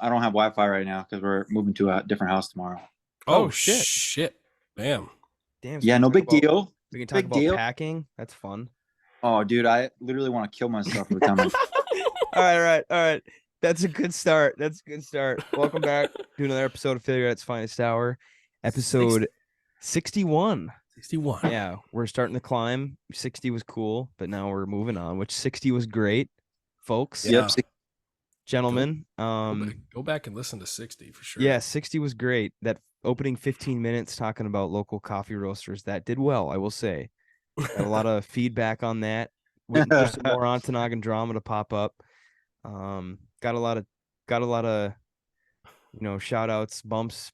I don't have Wi-Fi right now because we're moving to a different house tomorrow. Oh shit! Damn. Damn. Yeah, no big deal. We can talk Big about deal. packing. That's fun. Oh, dude, I literally want to kill myself every time. All right. That's a good start. Welcome back to another episode of Failure at its Finest Hour, episode 61. 61. Yeah, we're starting to climb. 60 was cool, but now we're moving on. Which 60 was great, folks. Yeah. Yep. Gentlemen. Go back and listen to 60 for sure. Yeah, 60 was great. That opening 15 minutes talking about local coffee roasters, that did well, I will say. Got a lot of feedback on that. Waiting for some more Ontonagon drama to pop up. Got a lot of shout outs, bumps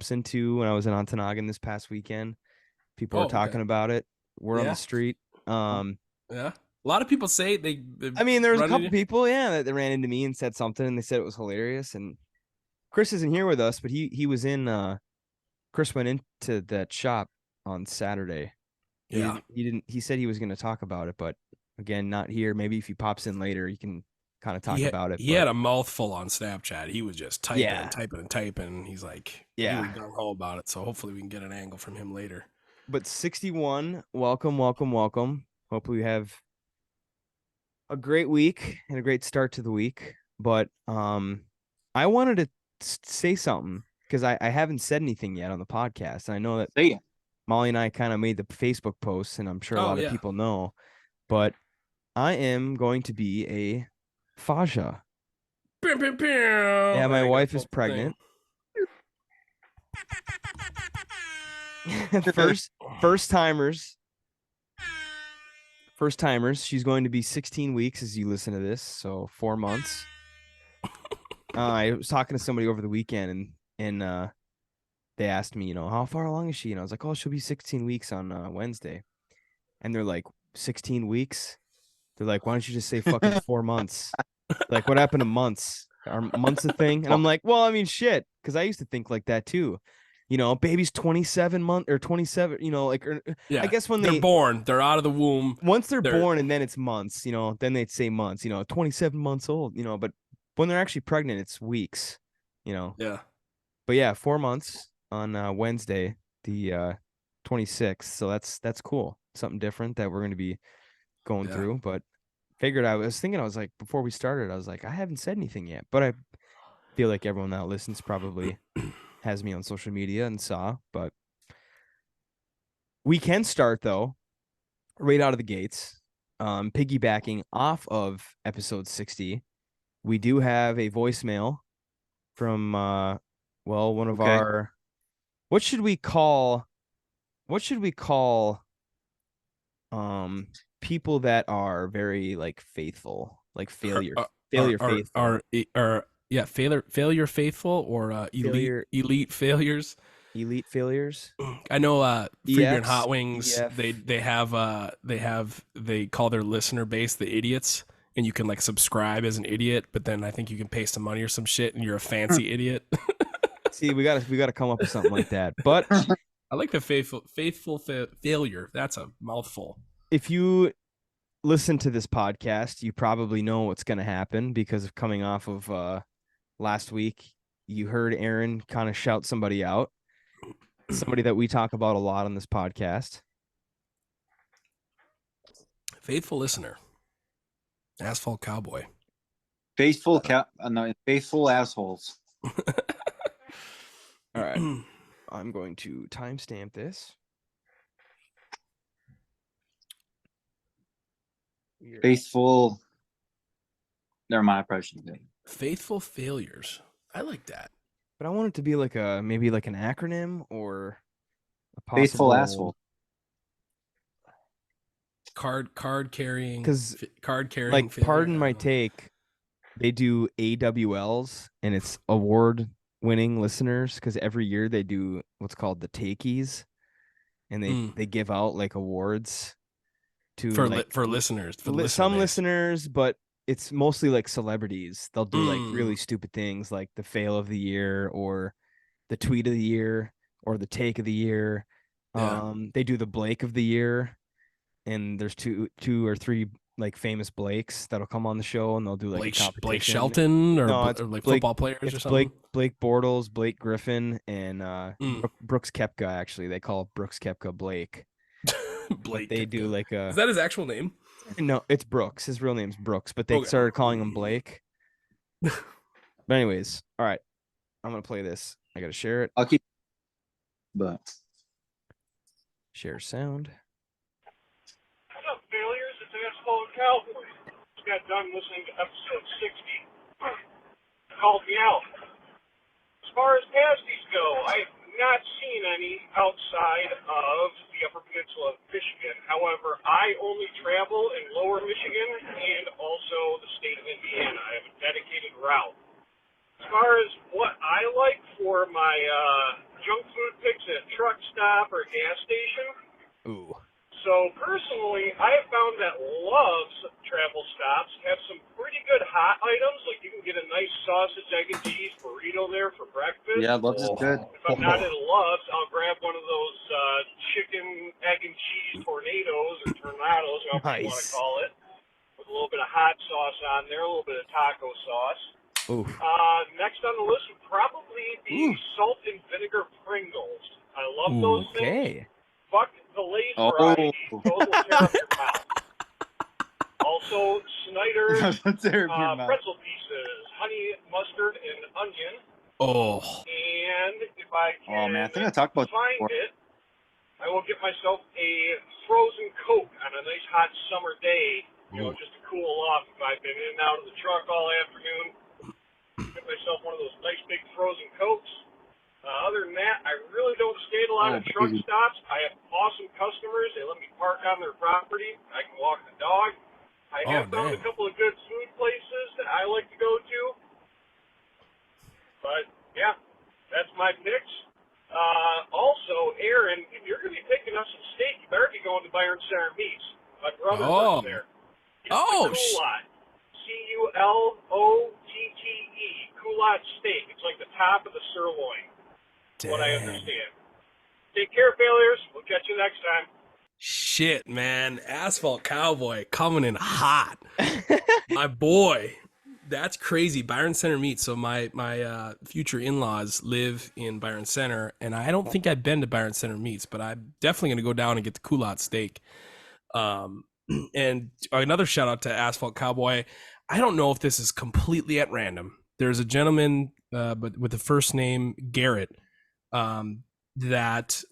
into when I was in Ontonagon this past weekend. People were talking about it. We're on the street. Yeah. A lot of people say they I mean, there was a couple people, that ran into me and said something, and they said it was hilarious. And Chris isn't here with us, but he was in. Chris went into that shop on Saturday. He said he was going to talk about it, but again, not here. Maybe if he pops in later, he can kind of talk about it. He had a mouthful on Snapchat. He was just typing and typing. He's like, really gung-ho about it. So hopefully we can get an angle from him later. But 61, welcome. Hopefully we have a great week and a great start to the week. But I wanted to say something because I haven't said anything yet on the podcast. And I know that Molly and I kind of made the Facebook posts, and I'm sure a lot of people know. But I am going to be a Faja. Yeah, my wife is pregnant. First timers. She's going to be 16 weeks as you listen to this, so 4 months. I was talking to somebody over the weekend, and they asked me, how far along is she? And I was like, she'll be 16 weeks on Wednesday. And they're like, 16 weeks? They're like, why don't you just say fucking 4 months? Like, what happened to months? Are months a thing? And I'm like, well, I mean, shit, because I used to think like that too. Baby's 27 months or 27, I guess when they're born, they're out of the womb. Once they're born and then it's months, then they'd say months, 27 months old, but when they're actually pregnant, it's weeks, Yeah. But yeah, 4 months on Wednesday, the 26th. So that's cool. Something different that we're going to be going through. But I was like, before we started, I was like, I haven't said anything yet. But I feel like everyone that listens probably has me on social media and saw. But we can start, though, right out of the gates, piggybacking off of episode 60. We do have a voicemail from one of our, what should we call people that are very like faithful, like failure faithful, failure faithful, or elite failures. Elite failures. I know Fragrant Hot Wings, they call their listener base the idiots. And you can like subscribe as an idiot, but then I think you can pay some money or some shit, and you're a fancy idiot. See, we gotta come up with something like that. But I like the faithful failure. That's a mouthful. If you listen to this podcast, you probably know what's gonna happen because of coming off of last week. You heard Aaron kind of shout somebody out, somebody that we talk about a lot on this podcast. Faithful listener. Asphalt cowboy. Faithful assholes. All right. I'm going to timestamp this. Faithful. Never mind. I probably shouldn't say. Faithful failures. I like that. But I want it to be like maybe like an acronym or a possible faithful asshole. Card carrying. Like, pardon my take, they do AWLs, and it's award winning listeners, because every year they do what's called the takeys, and they give out like awards for listeners, some listeners, but it's mostly like celebrities. They'll do like really stupid things like the fail of the year or the tweet of the year or the take of the year. They do the Blake of the year. And there's two or three like famous Blakes that'll come on the show and they'll do like Blake, a competition. Blake Shelton or, No, it's or like Blake- football players It's or something. Blake Bortles, Blake Griffin, and Mm. Brooks Koepka. Actually, they call Brooks Koepka Blake. Blake. But they do Koepka. like a Is that his actual name? no, it's Brooks. His real name's Brooks, but they Okay. started calling him Blake. But anyways, all right, I'm gonna play this. I gotta share it. I'll keep. But Share sound. What's up, failures? It's Asphalt Cowboy. Just got done listening to episode 60. Called me out. As far as pasties go, I have not seen any outside of the Upper Peninsula of Michigan. However, I only travel in Lower Michigan and also the state of Indiana. I have a dedicated route. As far as what I like for my junk food picks at a truck stop or a gas station, Ooh. so personally, I have found that Love's travel stops have some pretty good hot items. Like you can get a nice sausage, egg, and cheese burrito there for breakfast. yeah, Love's is good. If I'm not at Love's, I'll grab one of those chicken, egg, and cheese tornadoes or tornadoes, however you want to Nice. call it, with a little bit of hot sauce on there, a little bit of taco sauce. Ooh. Next on the list would probably be salt and vinegar Pringles. I love those things. Okay. Fuck the Lay's Oh. variety. Those will tear up your mouth. Also, Snyder's pretzel pieces, honey, mustard, and onion. Oh. And if I can Oh man, I think I talked about. find before. it, I will get myself a frozen Coke on a nice hot summer day, you know, just to cool off if I've been in and out of the truck all afternoon. Get myself one of those nice big frozen Cokes. Other than that, I really don't stay at a lot of truck baby. stops. I have awesome customers. They let me park on their property. I can walk the dog. I have found a couple of good food places that I like to go to. But, yeah, that's my picks. Also, Aaron, if you're going to be picking up some steak, you better be going to Byron Center Meats. My brother works there. It's the Coolot. Culotte. Coolot steak. It's like the top of the sirloin. What I understand. Take care, failures. We'll catch you next time. Shit, man. Asphalt Cowboy coming in hot. My boy. That's crazy. Byron Center Meats. So my future in-laws live in Byron Center, and I don't think I've been to Byron Center Meats, but I'm definitely going to go down and get the Coolot steak. And another shout out to Asphalt Cowboy. I don't know if this is completely at random. There's a gentleman, but with the first name Garrett, that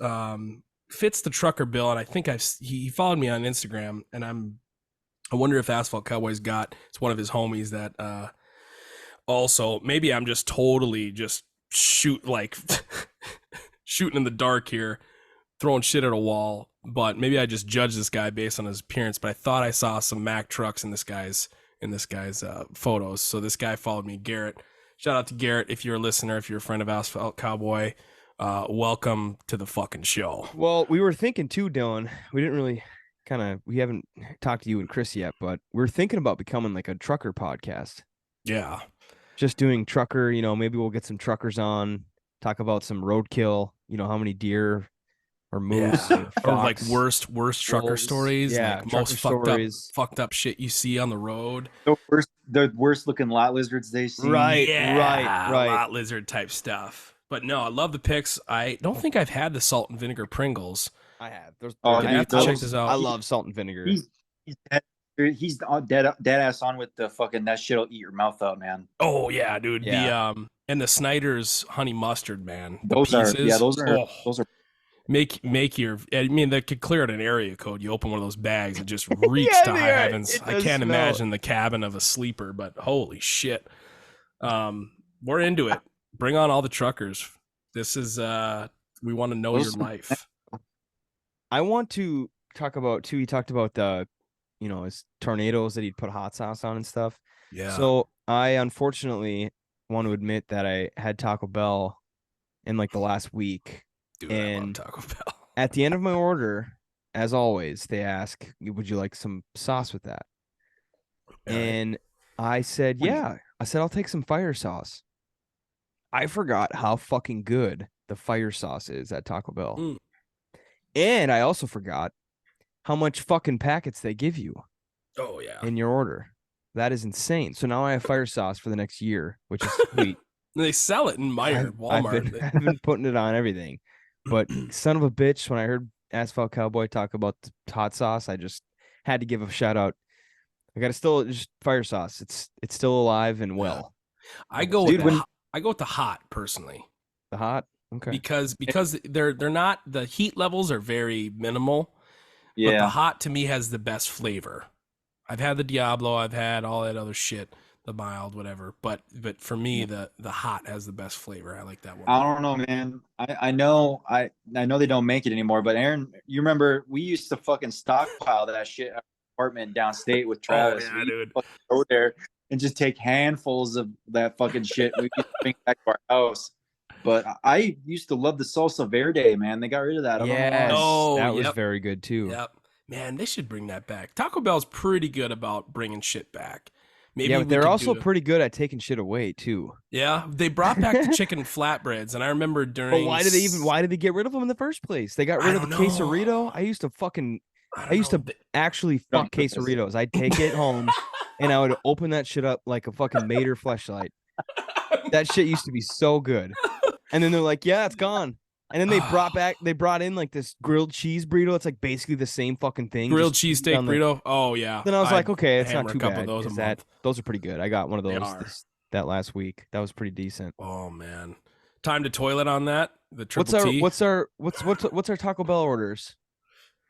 fits the trucker bill, and I think he followed me on Instagram, and I wonder if Asphalt Cowboy's got, it's one of his homies that also, maybe I'm just totally just shooting in the dark here, throwing shit at a wall, but maybe I just judge this guy based on his appearance. But I thought I saw some Mack trucks in this guy's photos. So this guy followed me, Garrett. Shout out to Garrett if you're a listener, if you're a friend of Asphalt Cowboy. Welcome to the fucking show. Well, we were thinking too, Dylan. We didn't really we haven't talked to you and Chris yet, but we're thinking about becoming like a trucker podcast. Yeah. Just doing trucker, maybe we'll get some truckers on, talk about some roadkill, how many deer or moose or like fox, worst trucker wolves. stories, Yeah, like most trucker fucked up shit you see on the road. The worst looking lot lizards they see. Right. Lot lizard type stuff. But no, I love the picks. I don't think I've had the salt and vinegar Pringles. I have. Oh, I have to check this out. I love salt and vinegar. He's dead ass on with the fucking, that shit'll eat your mouth out, man. Oh yeah, dude. Yeah. The and the Snyder's honey mustard, man. Those are make your, I mean, that could clear out an area code. You open one of those bags, it just reeks to high heavens. I can't imagine the cabin of a sleeper, but holy shit. We're into it. Bring on all the truckers. This is we want to know your life. I want to talk about too. He talked about the, his tornadoes that he'd put hot sauce on and stuff. Yeah. So I unfortunately want to admit that I had Taco Bell in like the last week. Dude, and I love Taco Bell. At the end of my order, as always, they ask, "Would you like some sauce with that?" And I said, "Yeah." I said, "I'll take some fire sauce." I forgot how fucking good the fire sauce is at Taco Bell. And I also forgot how much fucking packets they give you. Oh yeah. in your order. That is insane. So now I have fire sauce for the next year, which is sweet. They sell it in Meijer, Walmart. I've been putting it on everything. But son of a bitch, when I heard Asphalt Cowboy talk about the hot sauce, I just had to give a shout out. I got to still just fire sauce. It's still alive and well. I go Dude, with I go with the hot personally. The hot, okay. Because they're not, the heat levels are very minimal. But the Yeah. hot to me has the best flavor. I've had the Diablo, I've had all that other shit, the mild, whatever. But for me, the hot has the best flavor. I like that one. I don't know, man. I know they don't make it anymore, but Aaron, you remember we used to fucking stockpile that shit at our apartment downstate with Travis. yeah, We used dude. to fucking go there and just take handfuls of that fucking shit. We used to bring it back to our house. But I used to love the salsa verde, man. They got rid of that. I don't know Yes, why. Oh, that was yep. very good too. Yep. Man, they should bring that back. Taco Bell's pretty good about bringing shit back. Maybe Yeah, we but they're could also do- pretty good at taking shit away too. Yeah, they brought back the chicken flatbreads, and I remember during. But why did they get rid of them in the first place? They got I rid of the don't know. quesarito. I used to actually fuck Don't know. quesaritos. I'd take it home and I would open that shit up like a fucking Mater fleshlight. That shit used to be so good. And then they're like, yeah, it's gone. And then they brought in like this grilled cheese burrito. It's like basically the same fucking thing. grilled just cheesesteak on the- burrito. Oh yeah. Then I was like, I'd okay, it's not hammer too a couple bad. of those a 'cause month. those are pretty good. I got one of They those are. that last week. That was pretty decent. Oh man, time to toilet on that. The triple T. What's our Taco Bell orders?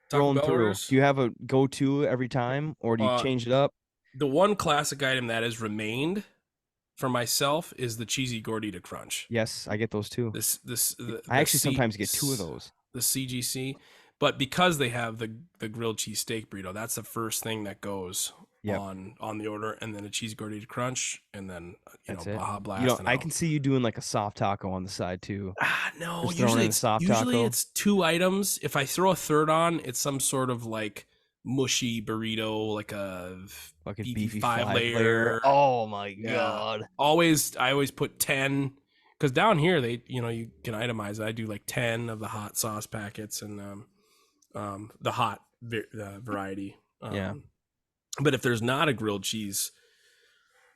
Taco Rolling Bell through. orders? Do you have a go-to every time, or do you change it up? The one classic item that has remained for myself is the cheesy gordita crunch. Yes, I get those too. I actually sometimes get two of those. The CGC, but because they have the grilled cheese steak burrito, that's the first thing that goes Yep. on the order, and then a cheesy gordita crunch, and then That's know it. Baja Blast. You know, and I out. can see you doing like a soft taco on the side too. No, Just throwing in a soft taco. it's two items. If I throw a third on, it's some sort of like mushy burrito, like a beefy five layer. Oh my Yeah. god. I always put 10, because down here they you can itemize it. I do like 10 of the hot sauce packets and the hot variety. Yeah. But if there's not a grilled cheese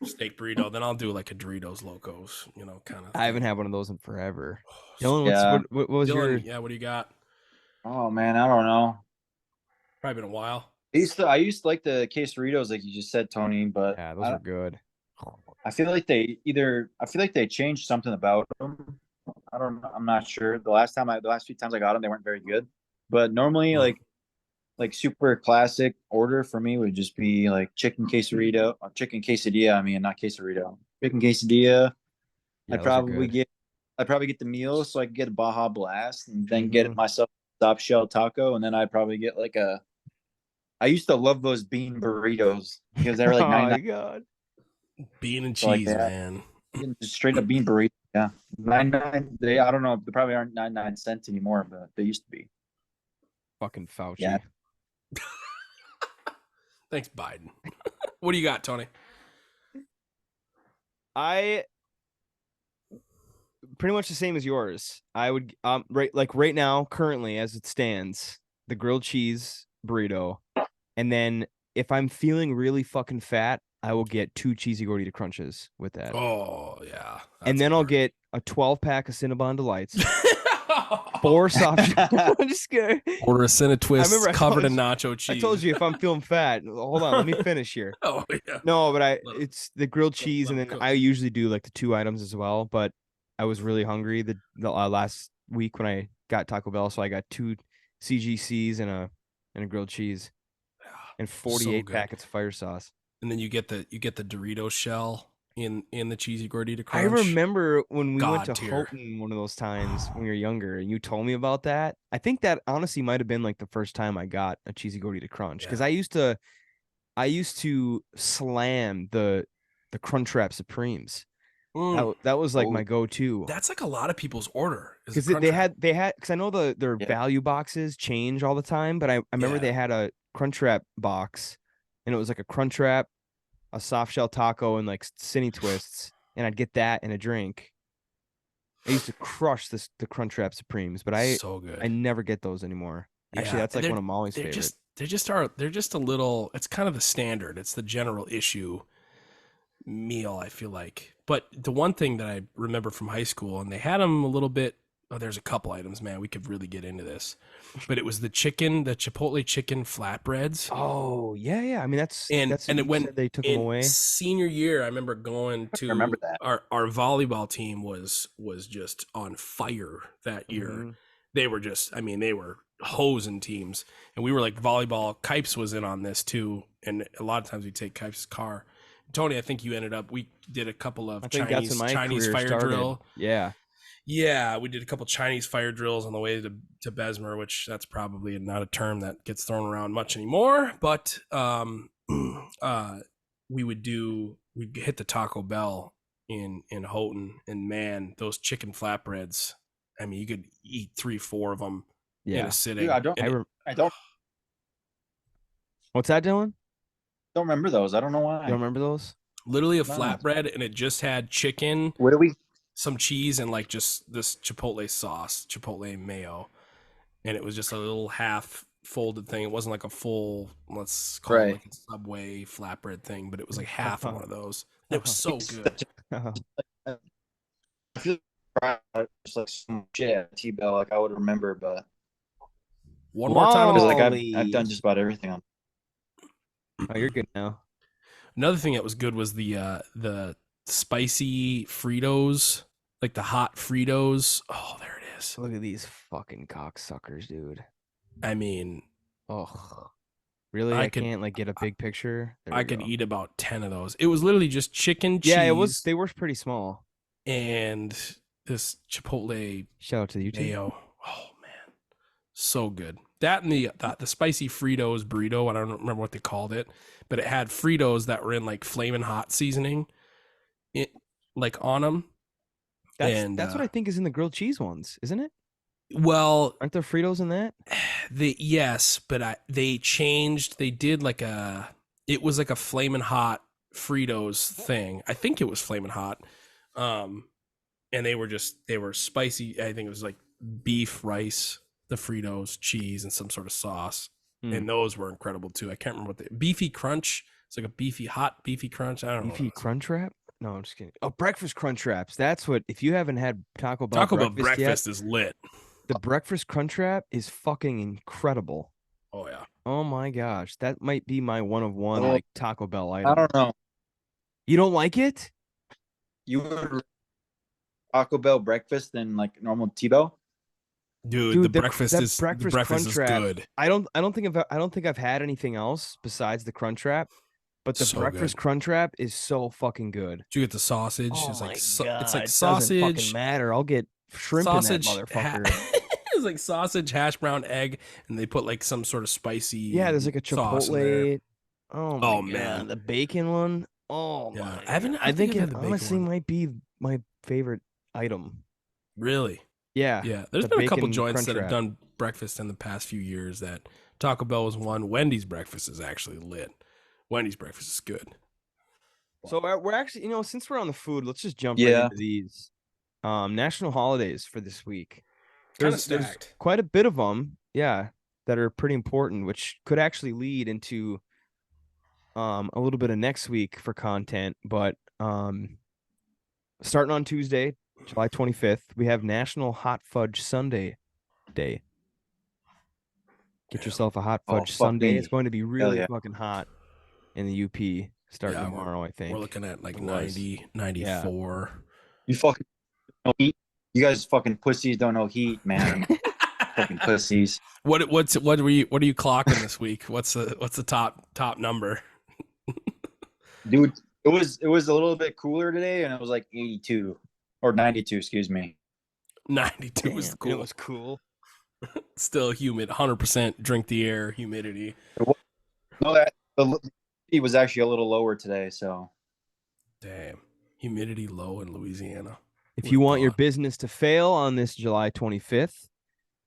steak burrito, then I'll do like a Doritos Locos, kind of. I haven't had one of those in forever. So Dylan, Yeah. what was your? Dylan, what do you got? Oh man, I don't know. Probably been a while. I used to like the quesadillas, like you just said, Tony, but Yeah, those are good. I feel like they changed something about them. I'm not sure. The last few times I got them, they weren't very good. But normally, like super classic order for me would just be like chicken quesadilla. I mean, not quesadilla. Chicken quesadilla. Yeah, I'd those are good. get the meal so I could get a Baja Blast and then get Mhm. myself a soft shell taco, and then I'd probably get like I used to love those bean burritos because they were like Oh 99 my god. Bean and Like cheese, that. man. just straight up bean burrito. Yeah, 99. I don't know. They probably aren't 99 cents anymore, but they used to be. Fucking Fauci. Yeah. Thanks, Biden. What do you got, Tony? I pretty much the same as yours. I would right now, currently as it stands, the grilled cheese burrito, and then if I'm feeling really fucking fat, I will get 2 cheesy gordita crunches with that. Oh yeah. And then I'll get a 12-pack of Cinnabon Delights, 4 soft. I'm just kidding. Order a Cinna Twist remember I covered in told nacho cheese. I told you if I'm feeling fat. Hold on, let me finish here. Oh yeah. No, but Let 'em- it's the grilled cheese, and let 'em then cook. I usually do like the 2 items as well. But I was really hungry the last week when I got Taco Bell, so I got 2 CGCs and a grilled cheese and 48 good. packets of fire sauce. And then you get the Dorito shell in the cheesy gordita I crunch. remember when we went God to tier. Houghton one of those times when we were younger, and you told me about that. I think that honestly might have been like the first time I got a cheesy gordita crunch, because Yeah. I used to slam the Crunchwrap Supremes. Mm, That was like Oh. my go-to. that's like a lot of people's order. is Because the they Crunchwrap. had because I know their Yeah. value boxes change all the time, but I remember Yeah. they had a Crunchwrap box, and it was like a Crunchwrap, a soft shell taco, and like Cinny Twists, and I'd get that and a drink. I used to crush the Crunchwrap Supremes, but I so good. never get those anymore. Actually, that's like they're- one of Molly's they're favorites. they're just a little. It's kind of the standard. It's the general issue meal, I feel like. But the one thing that I remember from high school, and they had them a little bit. Oh, there's a couple items, man. We could really get into this, but it was the Chipotle chicken flatbreads. Oh yeah. I mean, that's And what it you went said they took them in away. senior year. I remember going to remember that. our volleyball team was just on fire that year. Mhm. They were just, I mean, they were hosing teams, and we were like volleyball. Kipes was in on this too, and a lot of times we take Kipes' car. Tony, I think you ended up. We did a couple of I think that's when my Chinese career fire started. drill. Yeah. Yeah, we did a couple Chinese fire drills on the way to Bessemer, which that's probably not a term that gets thrown around much anymore. But we'd hit the Taco Bell in Houghton, and man, those chicken flatbreads. I mean, you could eat 3-4 of them in Yeah. a sitting. Dude, I don't What's that, Dylan? remember those. I don't know why. You don't remember those? Literally a No. flatbread, and it just had chicken, Where do we? some cheese, and like just this Chipotle sauce, Chipotle mayo, and it was just a little half folded thing. It wasn't like a full, let's call it Right. like a Subway flatbread thing, but it was like half of one of those. And it was so good. I feel like it's like some shit at T-Bell like I would remember, but One more time. because Wow. like Holy- I've done just about everything on. Oh, you're good now. Another thing that was good was the spicy Fritos, like the hot Fritos. Oh, there it is. Look at these fucking cocksuckers, dude. I mean, Oh, really? I I could- can't like get a big picture. There we I could go. eat about 10 of those. It was literally just chicken, cheese, Yeah, it was. They were pretty small. and this Chipotle Shout out to the YouTube. mayo. Oh man, so good. That and the spicy Fritos burrito. I don't remember what they called it, but it had Fritos that were in like flaming hot seasoning, like on them. That's what I think is in the grilled cheese ones, isn't it? Well, Aren't there Fritos in that? yes, but they changed. They did like it was like a flaming hot Fritos thing. I think it was flaming hot. And they were spicy. I think it was like beef, rice, the Fritos, cheese, and some sort of sauce. And those were incredible too. I can't remember what beefy crunch. It's like a hot beefy crunch. I don't know. Beefy Crunch Wrap? No, I'm just kidding. Oh, breakfast Crunch Wraps. That's what. If you haven't had Taco Bell Breakfast is lit. the breakfast Crunch Wrap is fucking incredible. Oh yeah. Oh my gosh, that might be my one of one Well, like Taco Bell I item. don't know. You don't like it? You would Taco Bell breakfast than like normal T-Bell? Dude, the the breakfast that is breakfast Crunch is Wrap, good. I don't think I've had anything else besides the Crunch Wrap, but the So breakfast good. Crunch Wrap is so fucking good. Did you get the sausage? Oh It's my like god, it's like Doesn't sausage. fucking matter. I'll get shrimp Sausage. in that motherfucker. It's like sausage, hash brown, egg, and they put like some sort of spicy. Yeah, there's like a sauce in there. Chipotle. Oh my Oh, god, man. the bacon one. Oh Yeah, my! I haven't- I I think think I've it had the bacon honestly one. might be my favorite item. Really? Yeah, Yeah. There's the been a couple bacon joints Crunch that have Wrap. done breakfast in the past few years that Taco Bell was one. Wendy's breakfast is actually lit. Wendy's breakfast is good. So we're actually, since we're on the food, let's just jump right Yeah. into these national holidays for this week. Kind of There's stacked. quite a bit of them, yeah, that are pretty important, which could actually lead into a little bit of next week for content. But starting on Tuesday, July 25th, we have National Hot Fudge Sundae Day. Get Yeah. yourself a hot Oh, fudge fuck Sundae. me. It's going to be really yeah. fucking hot in the UP starting Yeah, tomorrow, I think. We're looking at like It was. 90, 94. You fucking know heat. You guys fucking pussies don't know heat, man. Fucking pussies. What are you clocking this week? What's the top number? Dude, it was a little bit cooler today and it was like 82 or 92, excuse me. 92 was Damn, cool. It was cool. Still humid, 100% drink the air humidity. No, that the heat was actually a little lower today, so Damn. Humidity low in Louisiana. If you want your business to fail on this July 25th,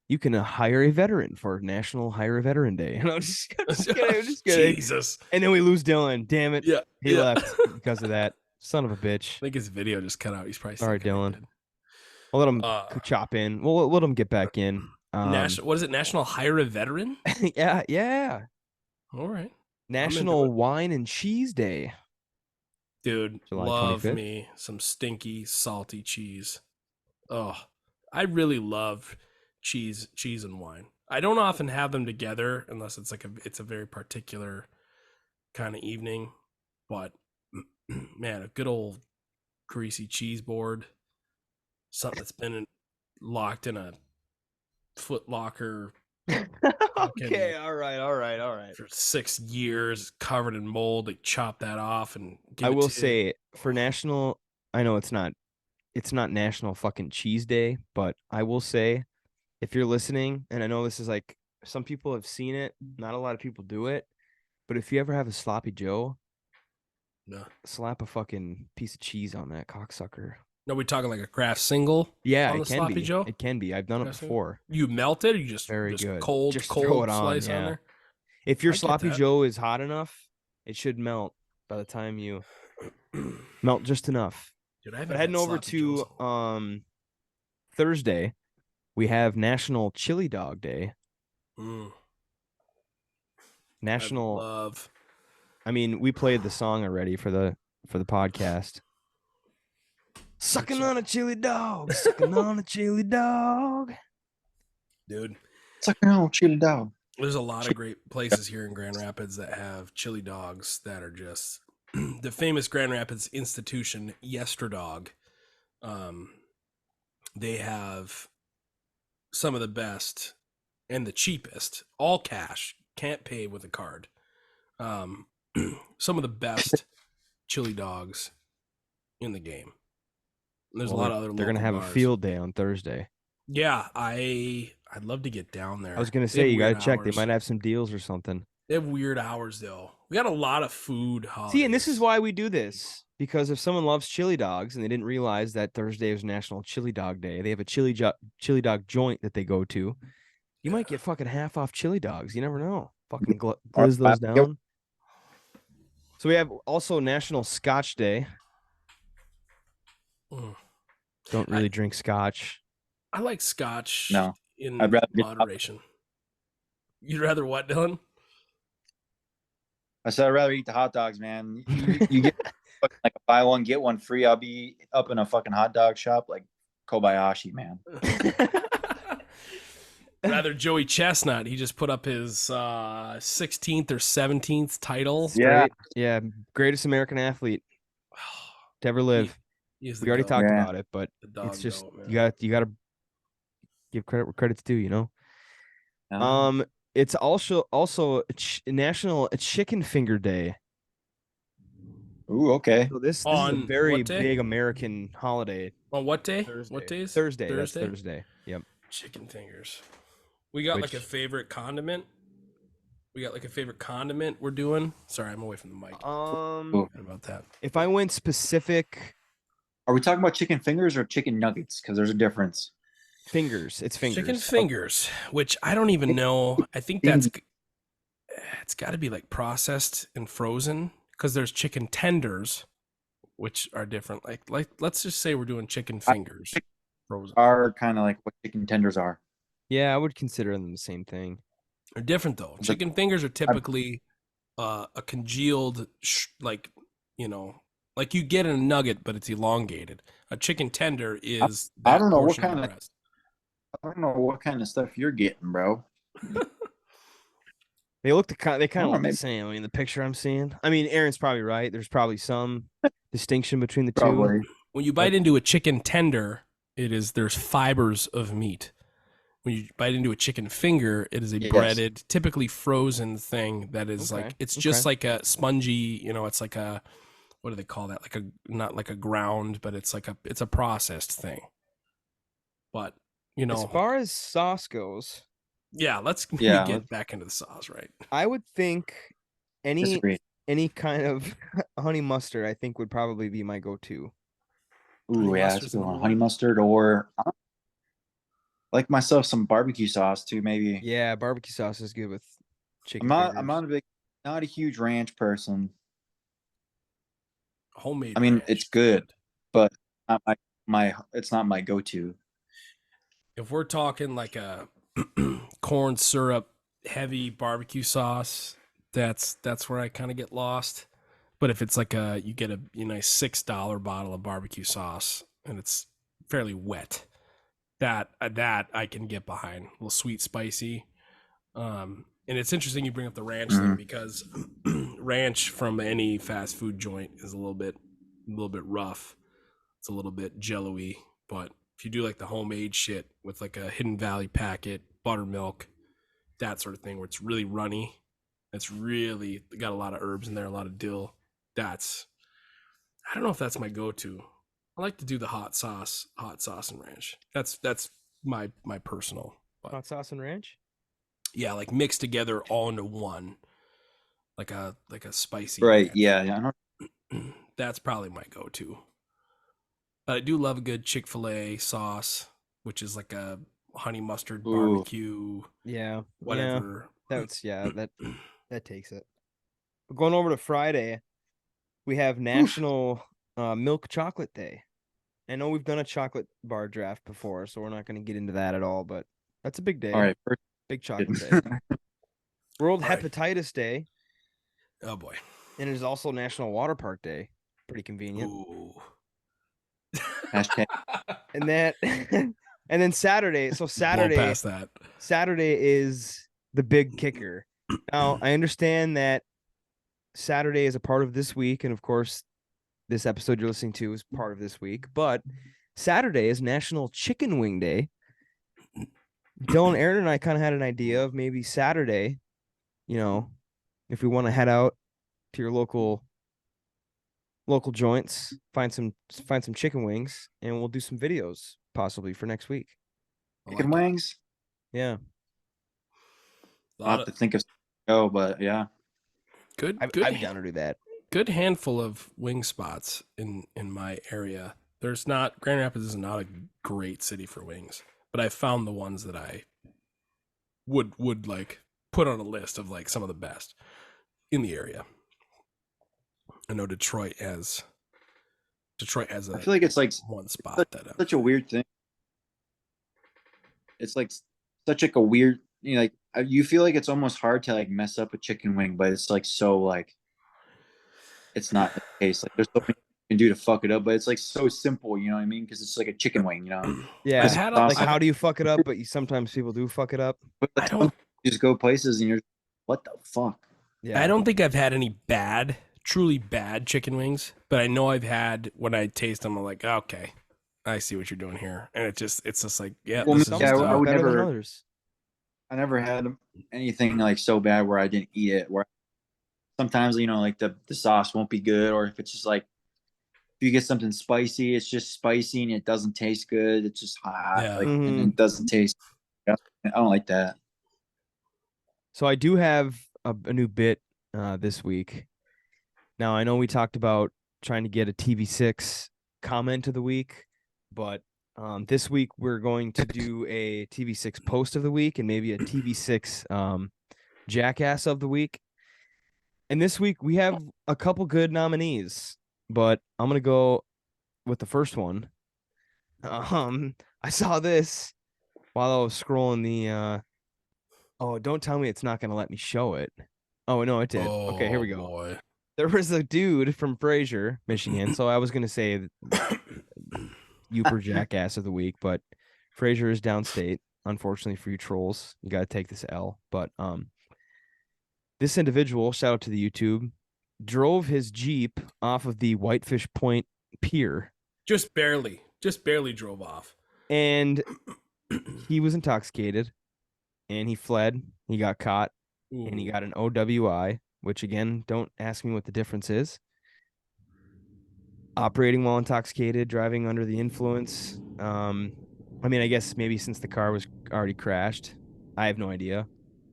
you can hire a veteran for National Hire a Veteran Day. No, I'm just kidding. Jesus. And then we lose Dylan. Damn it. Yeah. He yeah. left because of that. Son of a bitch. I think his video just cut out. He's probably Sorry, still Dylan. connected. We'll let him Uh, chop in. We'll let him get back in. What is it? National Hire a Veteran? yeah. All right. National Wine and Cheese Day. Dude, July love 25th. me some stinky, salty cheese. Oh, I really love cheese and wine. I don't often have them together unless it's it's a very particular kind of evening. But man, a good old greasy cheese board, something that's been locked in a Foot Locker Okay, all right. for 6 years, covered in mold. They chop that off and give I it will to you. say for national, I know it's not National fucking Cheese Day, but I will say if you're listening, and I know this is like some people have seen it, not a lot of people do it, but if you ever have a sloppy Joe, No. slap a fucking piece of cheese on that cocksucker. No, we talking like a craft single? Yeah, on it the can sloppy be. Joe. It can be. I've done it Craft single? before. You melt it, or you just Very good. cold Just throw it on, slice on yeah. there. If your I get sloppy that. Joe is hot enough, it should melt by the time you melt just enough. Dude, I haven't But had heading over sloppy Joes. to Thursday, we have National Chili Dog Day. National. I love. I mean, we played the song already for the podcast. Sucking on a chili dog, sucking on a chili dog. Dude, Sucking on a chili dog. there's a lot of great places here in Grand Rapids that have chili dogs that are just the famous Grand Rapids institution, Yesterdog. They have some of the best and the cheapest, all cash, can't pay with a card. Some of the best chili dogs in the game. And there's a lot of other. They're gonna have bars. a field day on Thursday. Yeah, I'd love to get down there. I was gonna say you gotta check. They might have some deals or something. They have weird hours though. We got a lot of food holidays. See, and this is why we do this. Because if someone loves chili dogs and they didn't realize that Thursday is National Chili Dog Day, they have a chili dog joint that they go to. You might get fucking half off chili dogs. You never know. Fucking glizz those down. So we have also National Scotch Day. Don't really drink scotch. I like scotch. No, in I'd rather moderation. You'd rather what, Dylan? I said I'd rather eat the hot dogs, man. You get like a buy one get one free. I'll be up in a fucking hot dog shop like Kobayashi, man. Rather Joey Chestnut. He just put up his 16th or 17th title. Yeah. Yeah, greatest American athlete to ever live. We already talked Yeah. about it, but The it's just dog goat, man. you gotta give credit where credit's due, you know. No. It's also National Chicken Finger Day. Ooh, okay. So this is a On very what day? big American holiday. On what day? Thursday. What days? Thursday. That's Thursday. Yep. Chicken fingers. We got like a favorite condiment. We're doing. Sorry, I'm away from the mic. What about that? If I went specific, Are we talking about chicken fingers or chicken nuggets? Because there's a difference. fingers. It's fingers. Chicken fingers, which I don't even know. I think it's got to be like processed and frozen because there's chicken tenders, which are different. Like let's just say we're doing chicken fingers, frozen. Are kind of like what chicken tenders are. Yeah, I would consider them the same thing. They're different though. Chicken fingers are typically a congealed, like you get in a nugget, but it's elongated. A chicken tender is. I don't know what portion of kind of. breast. I don't know what kind of stuff you're getting, bro. They look they kind of look the maybe. same. I mean, the picture I'm seeing. I mean, Aaron's probably right. There's probably some distinction between the Probably. two. When you bite into a chicken tender, there's fibers of meat. When you bite into a chicken finger, it is a breaded, typically frozen thing that is it's just like a spongy, it's like a, what do they call that? Like not like a ground, but it's a processed thing. But, As far as sauce goes, let's get back into the sauce, right? I would think Disagree. any kind of honey mustard, I think, would probably be my go-to. Ooh, yeah, that's a good one. Honey mustard, or I like myself some barbecue sauce too, maybe. Yeah, barbecue sauce is good with chicken. I'm not a huge ranch person. Homemade. I mean, ranch. it's good, but not it's not my go-to. If we're talking like a corn syrup, heavy barbecue sauce, that's where I kind of get lost. But if it's like you get a nice $6 bottle of barbecue sauce and it's fairly wet, that I can get behind. A little sweet, spicy. And it's interesting you bring up the ranch thing because ranch from any fast food joint is a little bit rough. It's a little bit jello-y, but if you do like the homemade shit with like a Hidden Valley packet, buttermilk, that sort of thing where it's really runny, it's really got a lot of herbs in there, a lot of dill. I don't know if that's my go-to. I like to do the hot sauce and ranch. That's my personal. But Hot sauce and ranch. yeah, like mixed together all into one, like a spicy. Right. ranch. Yeah. That's probably my go-to. But I do love a good Chick-fil-A sauce, which is like a honey mustard barbecue. Yeah. Whatever. Yeah, that takes it. But going over to Friday, we have National Milk Chocolate Day. I know we've done a chocolate bar draft before, so we're not going to get into that at all, but that's a big day. All right. Big chocolate day. World All right. Hepatitis Day, Oh boy. and it is also National Water Park Day. Pretty convenient. Ooh. Hashtag. And that and then Saturday. So Blow Saturday past that. Saturday is the big kicker. Now, I understand that Saturday is a part of this week, and of course, this episode you're listening to is part of this week, but Saturday is National Chicken Wing Day. Dylan, Aaron, and I kind of had an idea of maybe Saturday, if we want to head out to your local joints, find some chicken wings, and we'll do some videos possibly for next week. Chicken wings. Yeah. I'll have to think of but yeah. Good. I'm down to do that. Good handful of wing spots in my area. There's not Grand Rapids is not a great city for wings, but I found the ones that I would like put on a list of like some of the best in the area. I know Detroit has I feel like it's like one spot such a weird thing. It's like such like a weird, like you feel like it's almost hard to like mess up a chicken wing, but it's like so like it's not the case. Like there's so many you can do to fuck it up, but it's like so simple, you know what I mean? Because it's like a chicken wing, Yeah. I had Like how do you fuck it up? But sometimes people do fuck it up. But I don't you just go places and you're what the fuck? Yeah. I don't think I've had any truly bad chicken wings, but I know I've had when I taste them, I'm like, okay, I see what you're doing here, and it's just like, yeah, Well, this Some is yeah, just, stuff I would better than never- others. I never had anything like so bad where I didn't eat it. Where sometimes like the sauce won't be good, or if it's just like if you get something spicy, it's just spicy and it doesn't taste good. It's just hot, Yeah. and it doesn't taste. I don't like that. So I do have a new bit this week. Now, I know we talked about trying to get a TV6 comment of the week, but this week we're going to do a TV6 post of the week and maybe a TV6 jackass of the week. And this week we have a couple good nominees, but I'm going to go with the first one. I saw this while I was scrolling the oh, don't tell me it's not going to let me show it. Oh, no, it did. Okay, here we go. Boy. There was a dude from Fraser, Michigan. So I was going to say Uper Jackass of the week, but Fraser is downstate. Unfortunately for you trolls, you got to take this L. But this individual, shout out to the YouTube, drove his Jeep off of the Whitefish Point Pier. Just barely drove off. And he was intoxicated and he fled. He got caught and he got an OWI, which again, don't ask me what the difference is. Operating while intoxicated, driving under the influence. I mean, I guess maybe since the car was already crashed, I have no idea.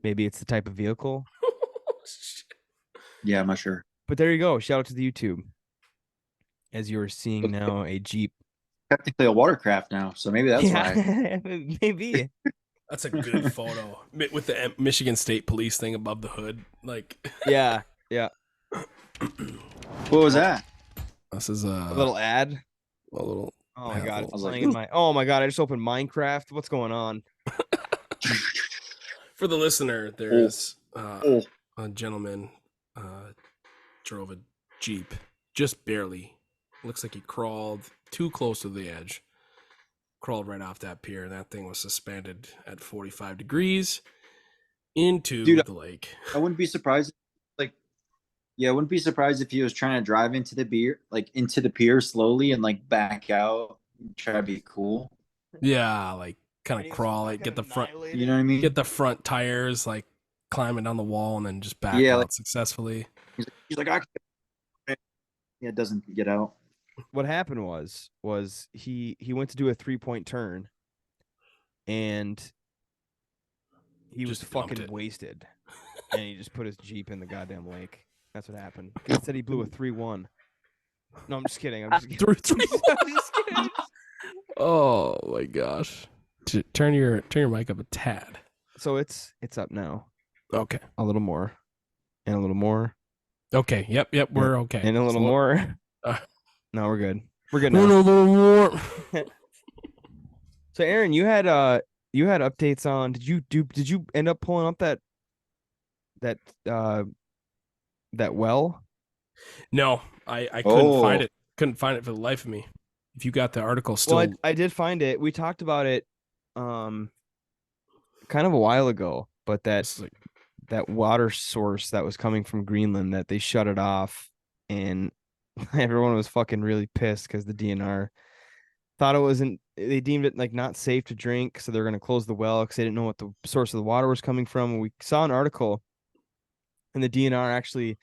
Maybe it's the type of vehicle. Yeah, I'm not sure. But there you go. Shout out to the YouTube. As you're seeing now, a Jeep. Technically a watercraft now, so maybe that's why. Maybe. That's a good photo with the Michigan State Police thing above the hood. Like, Yeah. What was that? this is A little ad. a little. Oh my god, I it's was like, playing in my. Oh my god, I just opened Minecraft. What's going on? For the listener, there's a gentleman drove a Jeep just barely. Looks like he crawled too close to the edge. Crawled right off that pier, and that thing was suspended at 45 degrees into the lake. I wouldn't be surprised. I wouldn't be surprised if he was trying to drive into the pier slowly and like back out, and try to be cool. Yeah, like kind of crawl, like get the front. You know what I mean? Get the front tires, like climbing down the wall, and then just back out successfully. He's like, it doesn't get out. What happened was he went to do a 3-point turn, and he was fucking wasted, and he just put his Jeep in the goddamn lake. That's what happened. He said he blew a 3-1. No, I'm just kidding. I'm just kidding. Oh my gosh! Turn your mic up a tad. So it's up now. Okay. A little more, and a little more. Okay. Yep. We're okay. And a little more. No, we're good. We're good now. A little more. So, Aaron, you had updates on. Did you end up pulling up that well? No, I couldn't find it. Couldn't find it for the life of me. If you got the article still, well, I did find it. We talked about it, kind of a while ago. But that water source that was coming from Greenland, that they shut it off, and everyone was fucking really pissed because the DNR thought it wasn't. They deemed it like not safe to drink, so they're going to close the well because they didn't know what the source of the water was coming from. And we saw an article, and the DNR actually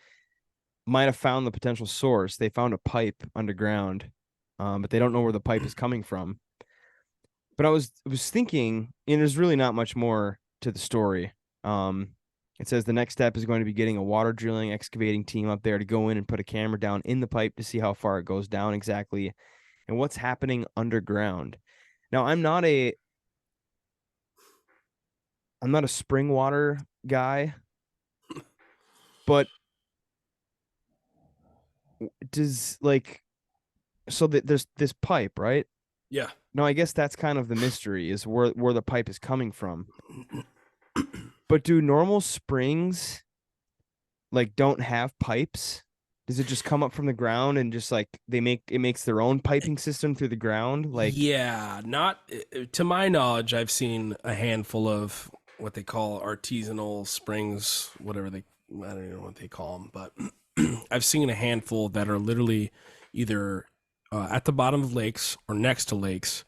might have found the potential source. They found a pipe underground, but they don't know where the pipe is coming from. But I was thinking, and there's really not much more to the story. It says the next step is going to be getting a water drilling excavating team up there to go in and put a camera down in the pipe to see how far it goes down exactly and what's happening underground. Now, I'm not a spring water guy, but there's this pipe, right? Yeah. No, I guess that's kind of the mystery, is where the pipe is coming from. But do normal springs don't have pipes? Does it just come up from the ground and just makes their own piping system through the ground? Yeah, not to my knowledge. I've seen a handful of what they call artisanal springs, I don't even know what they call them, but I've seen a handful that are literally either at the bottom of lakes or next to lakes,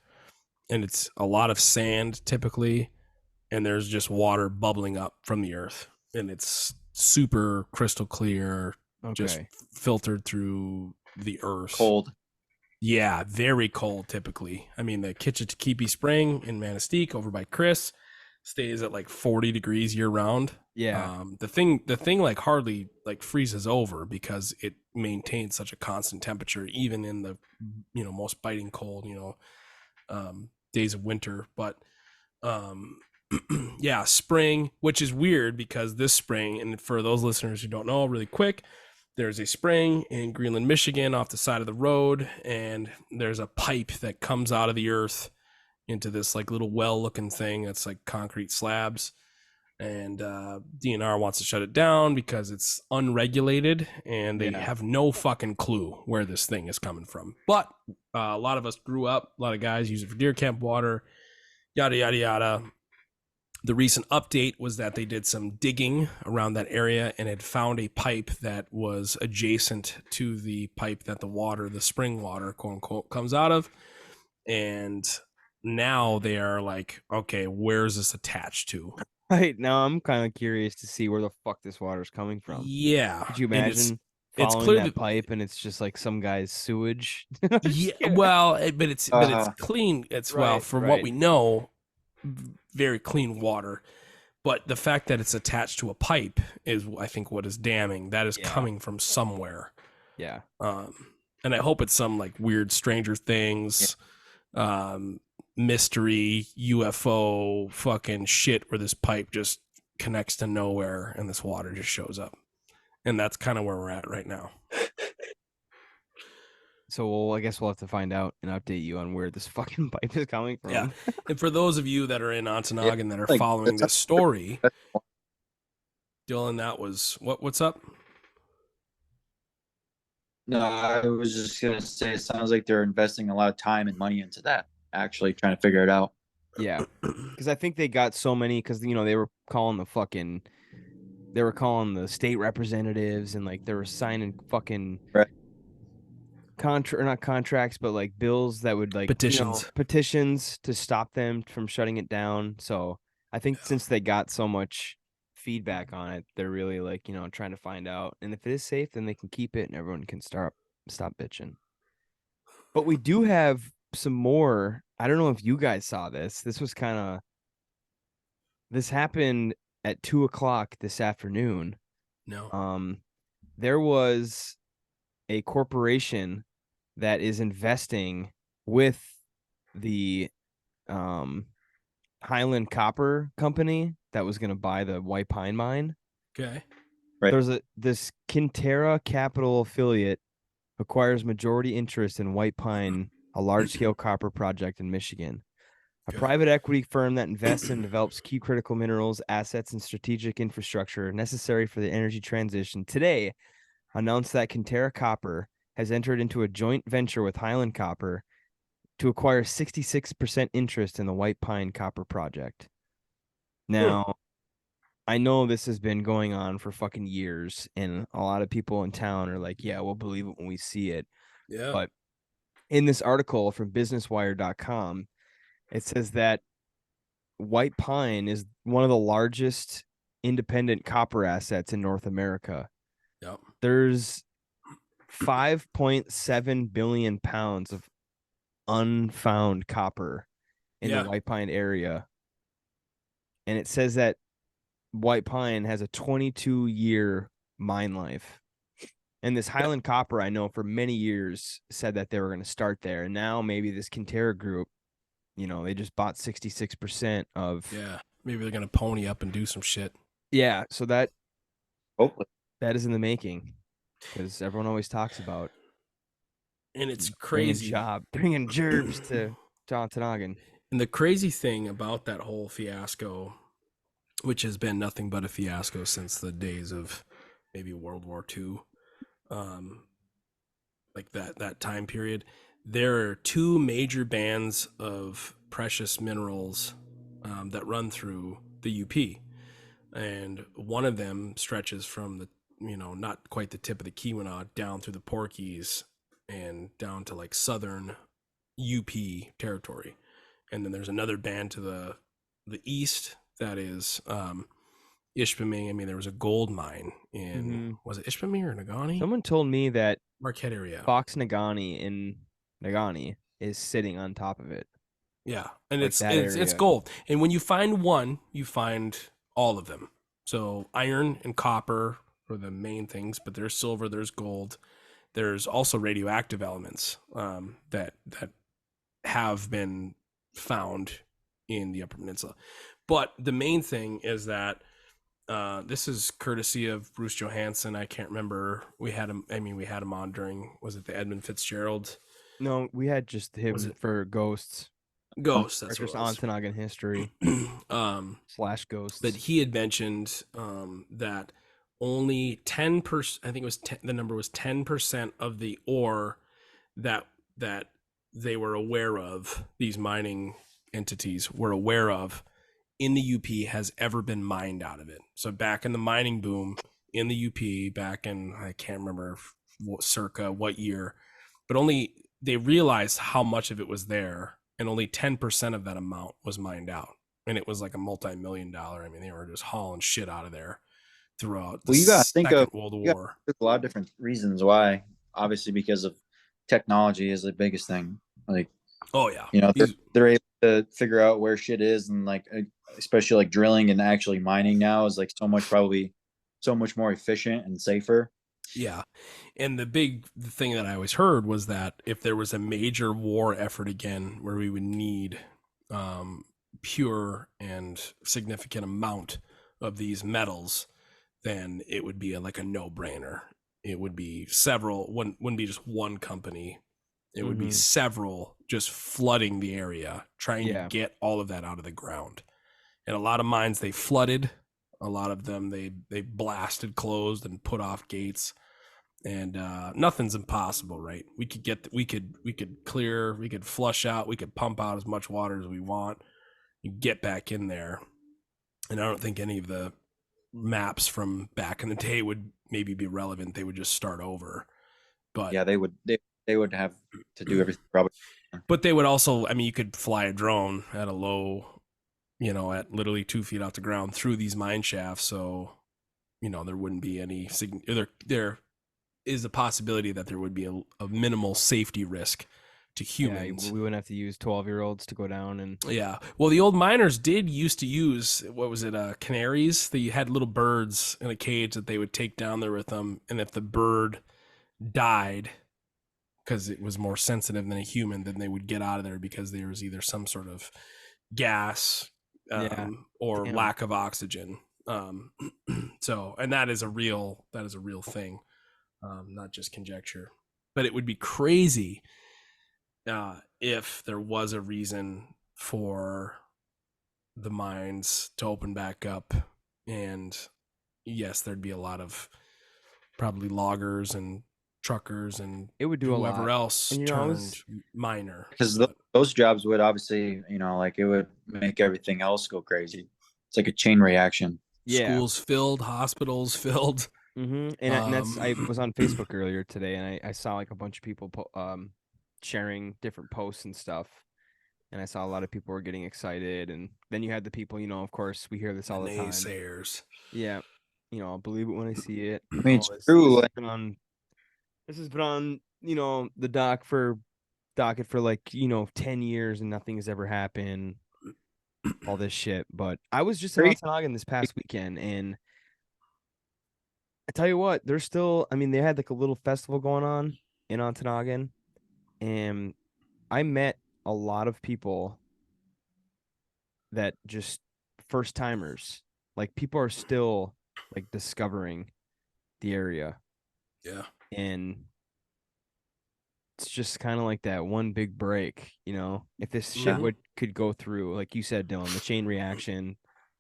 and it's a lot of sand typically, and there's just water bubbling up from the earth, and it's super crystal clear, just filtered through the earth. Cold. Yeah, very cold typically. I mean, the Kitchitikipi Spring in Manistee over by Chris stays at like 40 degrees year round. Yeah. The thing hardly freezes over because it maintains such a constant temperature even in the most biting cold, days of winter. But yeah, spring, which is weird because this spring, and for those listeners who don't know, really quick, there's a spring in Greenland, Michigan off the side of the road, and there's a pipe that comes out of the earth into this little well looking thing that's like concrete slabs, and DNR wants to shut it down because it's unregulated and they have no fucking clue where this thing is coming from. But a lot of us grew up, a lot of guys use it for deer camp water, yada yada yada. The recent update was that they did some digging around that area and had found a pipe that was adjacent to the pipe that the spring water, quote unquote, comes out of. And now they are like, okay, where's this attached to? Right now, I'm kind of curious to see where the fuck this water is coming from. Yeah. Could you imagine following that pipe and it's just like some guy's sewage? Yeah. Well, but it's clean. It's what we know, very clean water. But the fact that it's attached to a pipe is, I think, what is damning. That is coming from somewhere. Yeah. And I hope it's some weird Stranger Things, mystery UFO fucking shit where this pipe just connects to nowhere and this water just shows up. And that's kind of where we're at right now. So I guess we'll have to find out and update you on where this fucking pipe is coming from. Yeah. And for those of you that are in Ontonagon that are like, following that's- this story, Dylan, that was what's up? No, I was just gonna say it sounds like they're investing a lot of time and money into that, actually trying to figure it out. Yeah, because I think they got so many because they were calling the state representatives and like they were signing fucking Right. not contracts, but like bills that would like Petitions. petitions to stop them from shutting it down. So I think since they got so much feedback on it, they're really like trying to find out, and if it is safe, then they can keep it and everyone can stop bitching. But we do have some more. I don't know if you guys saw this. This happened at 2:00 this afternoon. No. There was a corporation that is investing with the Highland Copper Company that was going to buy the White Pine mine. Okay. Right. There's this Quintera Capital affiliate acquires majority interest in White Pine, a large-scale copper project in Michigan. A Okay. private equity firm that invests and develops key critical minerals, assets, and strategic infrastructure necessary for the energy transition today announced that Quintera Copper has entered into a joint venture with Highland Copper to acquire 66% interest in the White Pine Copper Project. Now, I know this has been going on for fucking years, and a lot of people in town are like, yeah, we'll believe it when we see it. Yeah. But in this article from businesswire.com, it says that White Pine is one of the largest independent copper assets in North America. Yep. There's 5.7 billion pounds of unfound copper in the White Pine area. And it says that White Pine has a 22-year mine life. And this Highland Copper, I know for many years, said that they were going to start there. And now maybe this Quintera group, they just bought 66% of. Yeah. Maybe they're going to pony up and do some shit. Yeah. So Hopefully. that is in the making because everyone always talks about. And it's crazy. Bringing gerbs to Ontonagon. And the crazy thing about that whole fiasco, which has been nothing but a fiasco since the days of maybe World War II, like that time period, there are two major bands of precious minerals that run through the UP. And one of them stretches from the, not quite the tip of the Keweenaw down through the Porkies and down to like southern UP territory. And then there's another band to the east that is Ishpeming. I mean, there was a gold mine in, was it Ishpeming or Nagani? Someone told me that Marquette area. Fox Nagani in Nagani is sitting on top of it. Yeah, and Like it's gold. And when you find one, you find all of them. So iron and copper are the main things, but there's silver, there's gold. There's also radioactive elements that have been found in the Upper Peninsula. But the main thing is that this is courtesy of Bruce Johansson. I can't remember. We had him on during, was it the Edmund Fitzgerald? No, we had just him for Ghosts. That's what just it was. Ontonagon history / ghosts. But he had mentioned that only 10%, I think it was the number was 10% of the ore that they were aware of, these mining entities were aware of in the UP, has ever been mined out of it. So back in the mining boom in the UP, back in, I can't remember circa what year, but only they realized how much of it was there, and only 10% of that amount was mined out. And it was like a multi-million-dollar. I mean, they were just hauling shit out of there throughout the Second World War. There's a lot of different reasons why. Obviously, because of technology is the biggest thing. Like, oh yeah, they're able to figure out where shit is, and like especially like drilling and actually mining now is like so much more efficient and safer. Yeah. And the thing that I always heard was that if there was a major war effort again where we would need pure and significant amount of these metals, then it would be like a no-brainer. It would be wouldn't be just one company It would be Mhm. several just flooding the area, trying to Yeah. get all of that out of the ground. And a lot of mines they flooded. A lot of them they blasted closed and put off gates. And nothing's impossible, right? We could clear, we could flush out, we could pump out as much water as we want. You get back in there. And I don't think any of the maps from back in the day would maybe be relevant. They would just start over. But Yeah, they would have to do everything probably. but they would also, I mean, you could fly a drone at a low, at literally 2 feet off the ground through these mine shafts. So, there wouldn't be any, there is a possibility that there would be a minimal safety risk to humans. Yeah, we wouldn't have to use 12-year-olds to go down and Yeah. Well, the old miners did used to use, what was it, canaries? They had little birds in a cage that they would take down there with them. And if the bird died, because it was more sensitive than a human, then they would get out of there because there was either some sort of gas or Damn. lack of oxygen. So, and that is a real thing, not just conjecture. But it would be crazy if there was a reason for the mines to open back up, and yes, there'd be a lot of probably loggers and truckers and it would do whoever a lot. else And, turned miner. Because those jobs would obviously, like it would make everything else go crazy. It's like a chain reaction. Yeah. Schools filled, hospitals filled. Mm-hmm. And that's I was on Facebook earlier today, and I saw like a bunch of people sharing different posts and stuff, and I saw a lot of people were getting excited, and then you had the people, of course we hear this all the time. Naysayers. Yeah, I'll believe it when I see it. I mean, it's This true. has been on the docket for like 10 years, and nothing has ever happened. All this shit, but I was just in Ontonagon this past weekend, and I tell you what, there's still, they had like a little festival going on in Ontonagon, and I met a lot of people that just first timers. Like, people are still like discovering the area. Yeah. And it's just kind of like that one big break, if this shit could go through, like you said, Dylan, the chain reaction,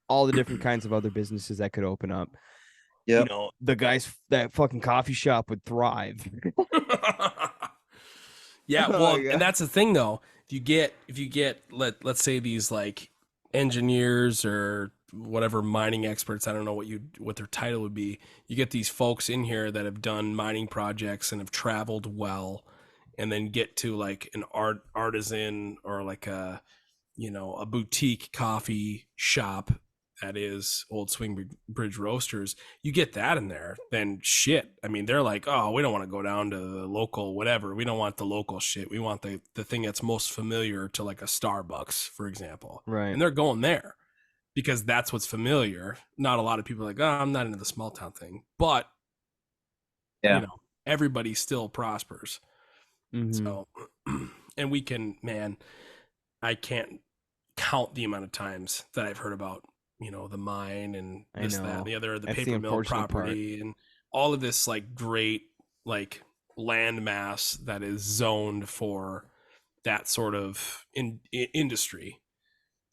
all the different kinds of other businesses that could open up. Yeah. The guys, that fucking coffee shop would thrive. Yeah, well, and that's the thing though. If you get let's say these like engineers or whatever mining experts, I don't know what their title would be. You get these folks in here that have done mining projects and have traveled well, and then get to like an artisan or like a boutique coffee shop that is Old Swing Bridge Roasters. You get that in there, then shit. I mean, they're like, oh, we don't want to go down to the local whatever. We don't want the local shit. We want the thing that's most familiar to like a Starbucks, for example. Right. And they're going there because that's what's familiar. Not a lot of people are like, oh, I'm not into the small town thing. But, everybody still prospers. Mm-hmm. So, and we can, man, I can't count the amount of times that I've heard about the mine and this, that, and the other, the paper mill property and all of this like great like land mass that is zoned for that sort of industry.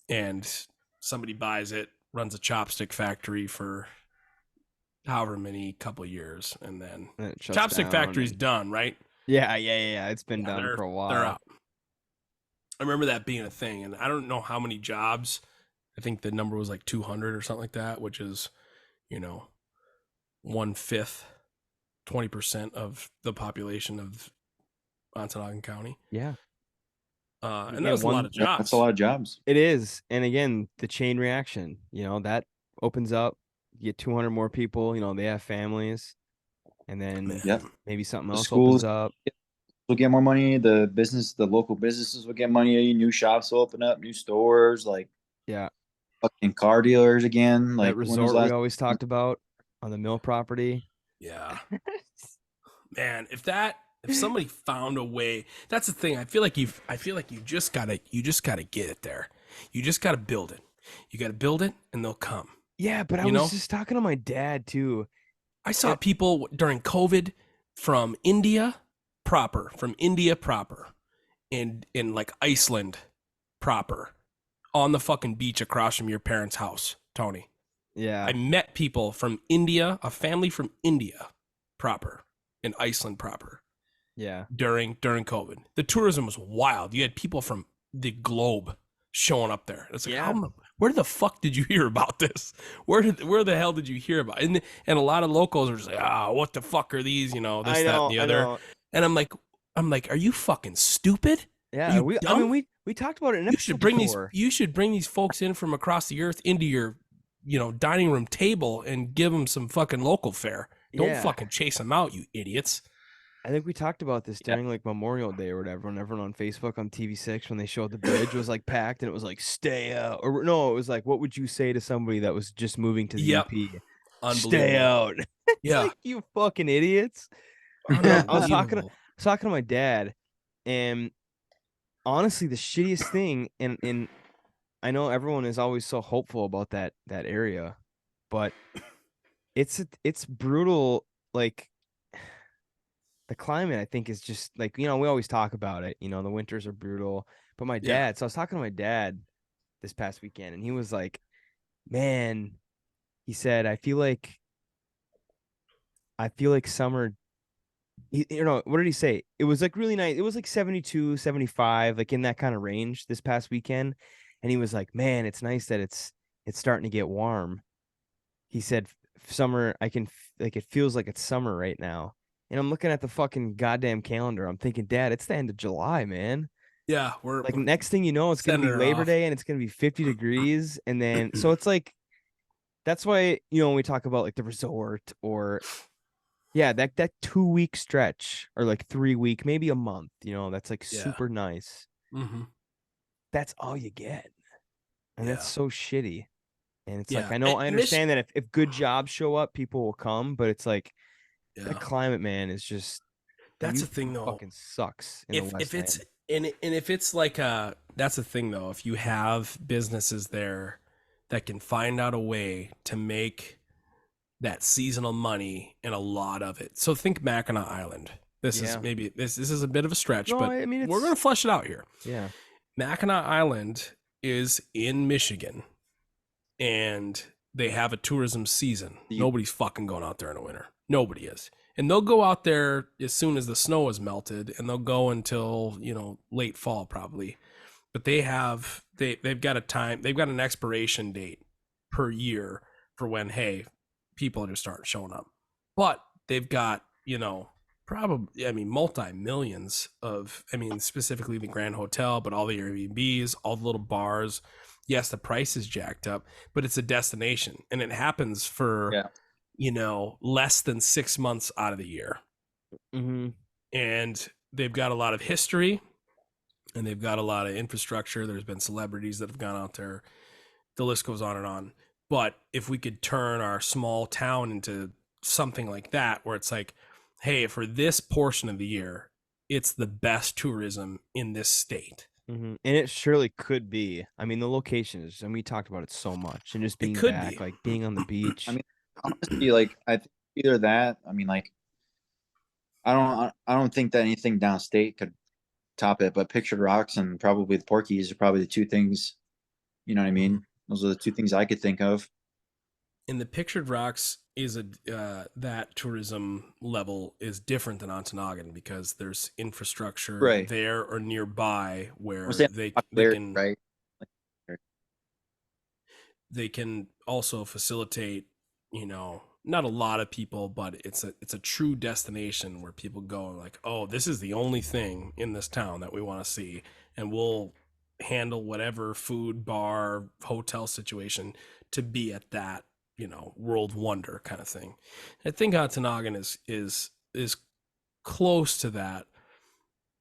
And somebody buys it, runs a chopstick factory for however many couple years, and then chopstick factory's done, right? Yeah. It's been done for a while. They're out. I remember that being a thing, and I don't know how many jobs. I think the number was like 200 or something like that, which is, 1/5, 20% of the population of Ontonagon County. Yeah. And that was a lot of jobs. That's a lot of jobs. It is. And again, the chain reaction, that opens up, you get 200 more people, they have families, and then maybe something else opens up. Will get more money. The local businesses will get money. New shops will open up, new stores, like fucking car dealers again. Like that resort we always talked about on the mill property. Yeah. Man, if somebody found a way, that's the thing. I feel like you just gotta get it there. You just gotta build it. You gotta build it, and they'll come. Yeah, but I was just talking to my dad too. I saw people during COVID from India proper, in like Iceland proper on the fucking beach across from your parents' house, Tony. Yeah. I met people from India, a family from India proper, in Iceland proper, Yeah. during COVID. The tourism was wild. You had people from the globe showing up there. It's like, Yeah. where the fuck did you hear about this? Where the hell did you hear about it? And a lot of locals are just like, what the fuck are these? You know, this, that, and the other. And I'm like, are you fucking stupid? Yeah. Are you dumb? I mean, we talked about it in an You should episode bring before. you should bring these folks in from across the earth into your, dining room table and give them some fucking local fare. Don't fucking chase them out, you idiots. I think we talked about this during like Memorial Day or whatever, when everyone on Facebook on TV6 when they showed the bridge was like packed and it was like stay out, or no, it was like, what would you say to somebody that was just moving to the UP? Stay out. It's like, you fucking idiots. I was talking to my dad, and honestly, the shittiest thing, and I know everyone is always so hopeful about that area, but it's brutal. Like, the climate, I think, is just like, we always talk about it. The winters are brutal. But my dad, so I was talking to my dad this past weekend, and he was like, man, he said, I feel like summer, what did he say? It was like really nice. It was like 72, 75, like in that kind of range this past weekend. And he was like, man, it's nice that it's starting to get warm. He said, summer, it feels like it's summer right now. And I'm looking at the fucking goddamn calendar. I'm thinking, Dad, it's the end of July, man. Yeah, we're next thing you know, it's gonna be Labor Day and it's gonna be 50 degrees. And then so it's like, that's why, when we talk about like the resort or that 2-week stretch, or like 3-week, maybe a month, that's like super nice. Mm-hmm. That's all you get. And that's so shitty. And it's like, I understand that if good jobs show up, people will come, but it's like, the climate, man, is just, that's the thing though. Fucking sucks. If it's like that's the thing though. If you have businesses there that can find out a way to make that seasonal money, and a lot of it. So think Mackinac Island. This is maybe this is a bit of a stretch, but I mean, we're gonna flesh it out here. Yeah, Mackinac Island is in Michigan, and they have a tourism season. Nobody's fucking going out there in the winter. Nobody is. And they'll go out there as soon as the snow is melted, and they'll go until, late fall probably. But they've got an expiration date per year for when, hey, people are just starting showing up. But they've got, probably, multi-millions of, specifically the Grand Hotel, but all the Airbnbs, all the little bars. Yes, the price is jacked up, but it's a destination, and it happens for, less than 6 months out of the year. Mm-hmm. And they've got a lot of history, and they've got a lot of infrastructure. There's been celebrities that have gone out there. The list goes on and on. But if we could turn our small town into something like that, where it's like, hey, for this portion of the year, it's the best tourism in this state. Mm-hmm. And it surely could be. I mean, the location is, and we talked about it so much, and just being back, like being on the beach. Honestly, like, I think either that. Like, I don't think that anything downstate could top it, but Pictured Rocks and probably the Porkies are probably the two things. You know what I mean? Those are the two things I could think of. And the Pictured Rocks is that tourism level is different than Ontonagon, because there's infrastructure there or nearby where they can, right? They can also facilitate, not a lot of people, but it's a true destination where people go and like, oh, this is the only thing in this town that we want to see, and we'll handle whatever food, bar, hotel situation to be at that, world wonder kind of thing. I think Ontonagon is close to that,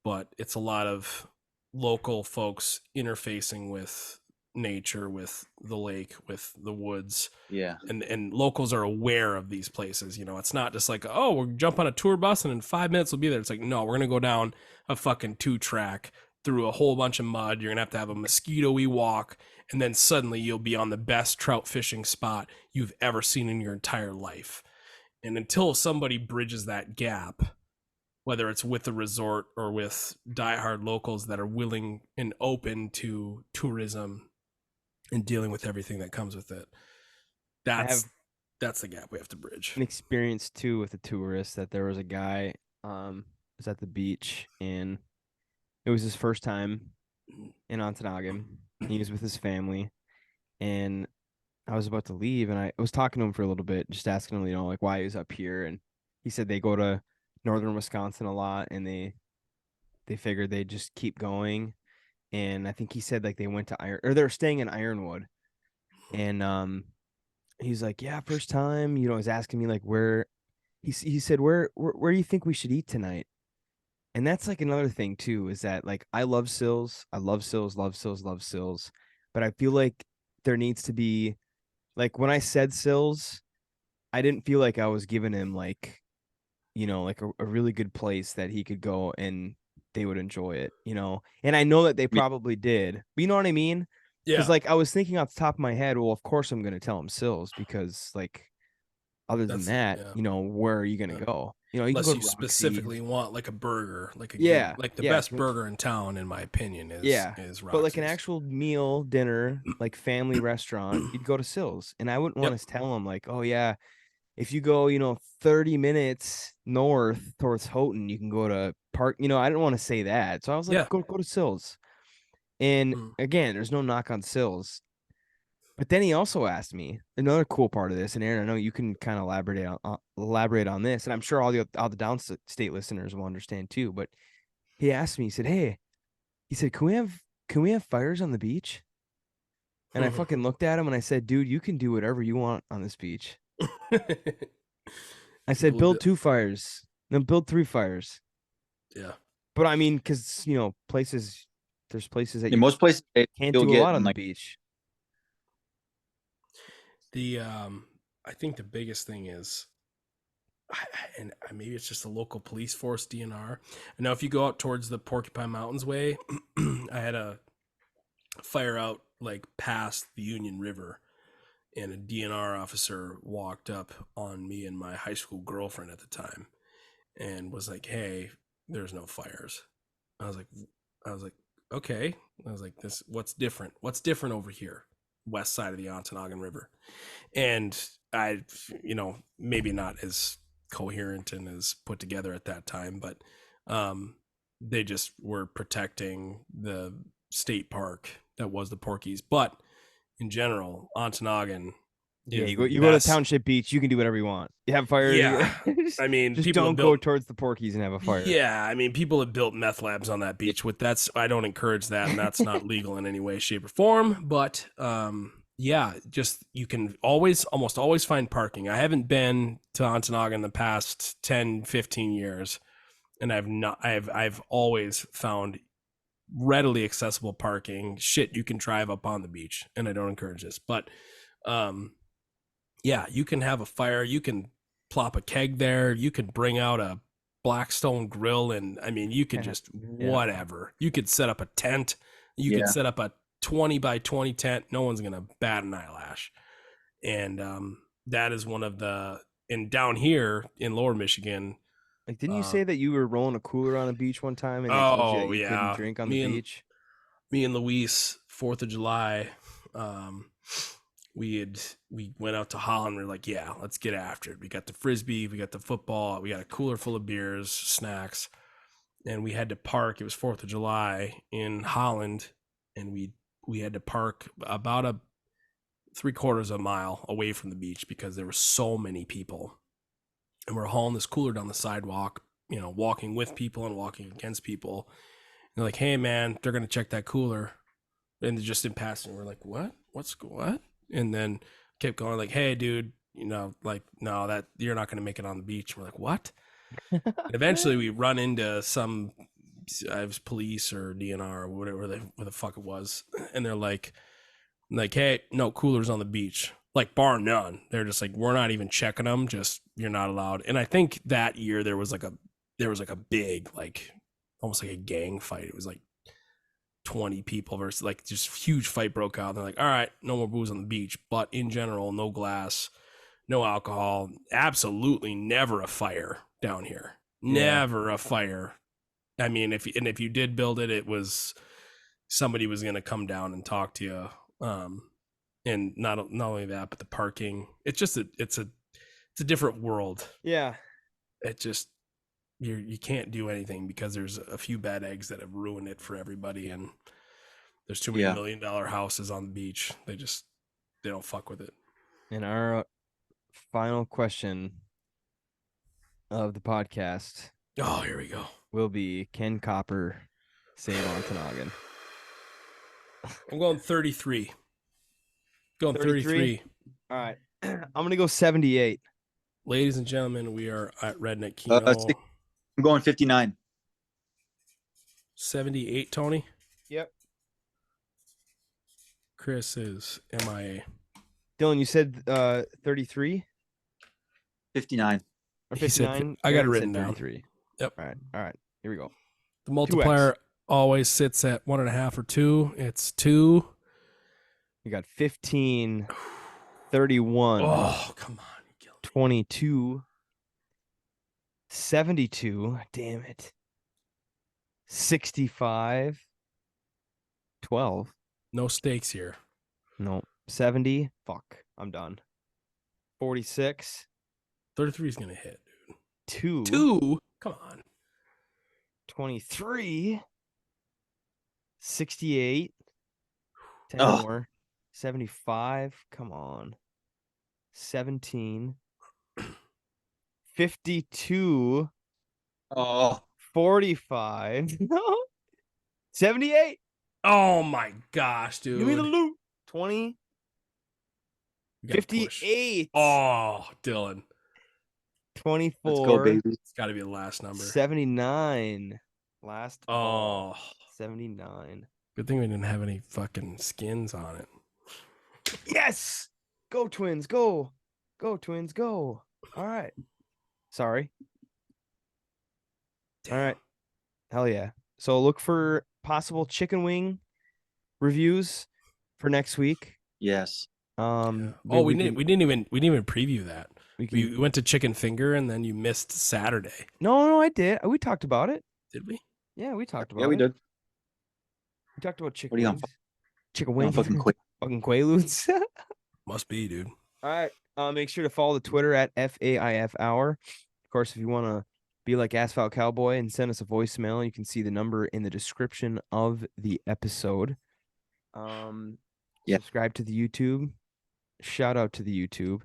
but it's a lot of local folks interfacing with nature, with the lake, with the woods. Yeah. And locals are aware of these places. It's not just like, oh, we'll jump on a tour bus and in 5 minutes we'll be there. It's like, no, we're gonna go down a fucking 2-track through a whole bunch of mud. You're gonna have a mosquito-y walk, and then suddenly you'll be on the best trout fishing spot you've ever seen in your entire life. And until somebody bridges that gap, whether it's with the resort or with diehard locals that are willing and open to tourism and dealing with everything that comes with it. That's the gap we have to bridge. An experience too with a tourist that there was a guy was at the beach, and it was his first time in Ontonagon. He was with his family, and I was about to leave, and I was talking to him for a little bit, just asking him, like why he was up here, and he said they go to northern Wisconsin a lot, and they figured they'd just keep going. And I think he said like they went to they're staying in Ironwood, and he's like, yeah, first time, he's asking me like where he said where do you think we should eat tonight? And that's like another thing too, is that like I love Sills, love Sills, but I feel like there needs to be, like when I said Sills, I didn't feel like I was giving him like like a really good place that he could go and they would enjoy it, and I know that they probably did, but you know what I mean? Because like I was thinking off the top of my head, well, of course I'm going to tell him Sills, because like other than that, where are you going to go? You can Unless go to you Roxy. Specifically want like a burger, like a Yeah, good, like the yeah. best burger in town, in my opinion, is Roxy's. But like an actual meal, dinner, like family restaurant, you'd go to Sills. And I wouldn't want to tell him like, oh yeah, if you go, 30 minutes north towards Houghton, you can go to Park. I didn't want to say that. So I was like, go to Sills. And again, there's no knock on Sills. But then he also asked me another cool part of this, and Aaron, I know you can kind of elaborate on this, and I'm sure all the downstate listeners will understand too. But he asked me, he said, "Hey," he said, "Can we have fires on the beach?" And I fucking looked at him and I said, "Dude, you can do whatever you want on this beach." I said, "Build 2 fires, then build 3 fires." Yeah, but I mean, because there's places that most places can't do a lot on the beach. I think the biggest thing is, and maybe it's just the local police force, DNR. Now, if you go out towards the Porcupine Mountains way, I had a fire out like past the Union River, and a DNR officer walked up on me and my high school girlfriend at the time, and was like, "Hey, there's no fires." I was like, okay. I was like, what's different? What's different over here, west side of the Ontonagon River? And I, maybe not as coherent and as put together at that time, but they just were protecting the state park that was the Porkies. But in general, Ontonagon, you go to Township Beach, you can do whatever you want. You have fires. Yeah, I mean, just don't go towards the Porkies and have a fire. Yeah, I mean, people have built meth labs on that beach. I don't encourage that, and that's not legal in any way, shape, or form. But just you can almost always find parking. I haven't been to Ontonagon in the past 10, 15 years, and I've always found readily accessible parking. Shit, you can drive up on the beach, and I don't encourage this, but you can have a fire. You can plop a keg there. You can bring out a Blackstone grill, and I mean, you could just whatever. You could set up a tent. You could set up a 20 by 20 tent. No one's gonna bat an eyelash. And that is one of and down here in Lower Michigan. Like, didn't you say that you were rolling a cooler on a beach one time, and they told you couldn't drink on the beach? Me and Luis, 4th of July, we went out to Holland. We're like, yeah, let's get after it. We got the Frisbee, we got the football, we got a cooler full of beers, snacks, and we had to park. It was 4th of July in Holland, and we had to park about a 3/4 of a mile away from the beach because there were so many people. And we're hauling this cooler down the sidewalk, walking with people and walking against people. And they're like, "Hey man, they're gonna check that cooler." And just in passing, we're like, "What? What?" And then kept going like, "Hey dude, no, that you're not going to make it on the beach." And we're like, "What?" And eventually we run into some police or DNR or whatever the fuck it was. And they're like, "Hey, no coolers on the beach." Like, bar none. They're just like, "We're not even checking them. Just, you're not allowed." And I think that year there was like a big, like almost like a gang fight. It was like 20 people versus like just huge fight broke out. And they're like, "All right, no more booze on the beach, but in general, no glass, no alcohol, absolutely never a fire down here. Never a fire. I mean, if you did build it, it was somebody was going to come down and talk to you. And not only that, but the parking. It's just it's a different world. Yeah. It just you can't do anything because there's a few bad eggs that have ruined it for everybody, and there's too many $1 million houses on the beach. They don't fuck with it. And our final question of the podcast. Oh, here we go. Will be, can Copper save Ontonagon? I'm going 33. Going 33. All right. I'm going to go 78. Ladies and gentlemen, we are at Redneck Kino. I'm going 59. 78, Tony? Yep. Chris is MIA. Dylan, you said 33? 59. Or He said 59? I got it written down. 33. Yep. All right. Here we go. The multiplier always sits at 1.5 or 2. It's 2. We got 15, 31. Oh, come on. 22, 72. Damn it. 65, 12. No stakes here. No. 70. Fuck. I'm done. 46. 33 is going to hit, dude. 2. 2? Come on. 23. 68. 10 more. 75. Come on. 17. 52. Oh. 45. 78. Oh, my gosh, dude. Give me the loot. 20. You gotta push. 58. Oh, Dylan. 24. Let's go, baby. It's got to be the last number. 79. Last. Oh. 79. Good thing we didn't have any fucking skins on it. Yes. Go, Twins. Go. Go, Twins. Go. All right. Sorry. Damn. All right. Hell yeah. So look for possible chicken wing reviews for next week. Yes. Oh, we didn't even preview that. We We went to Chicken Finger and then you missed Saturday. No, I did. We talked about it. Did we? Yeah, we talked about it. Yeah, we did. We talked about chicken What are you on, wings. Chicken You know, wings. fucking quick. Fucking Quaaludes. Must be, dude. All right. Make sure to follow the Twitter at FAIF Hour. Of course, if you want to be like Asphalt Cowboy and send us a voicemail, you can see the number in the description of the episode. Yeah. Subscribe to the YouTube. Shout out to the YouTube.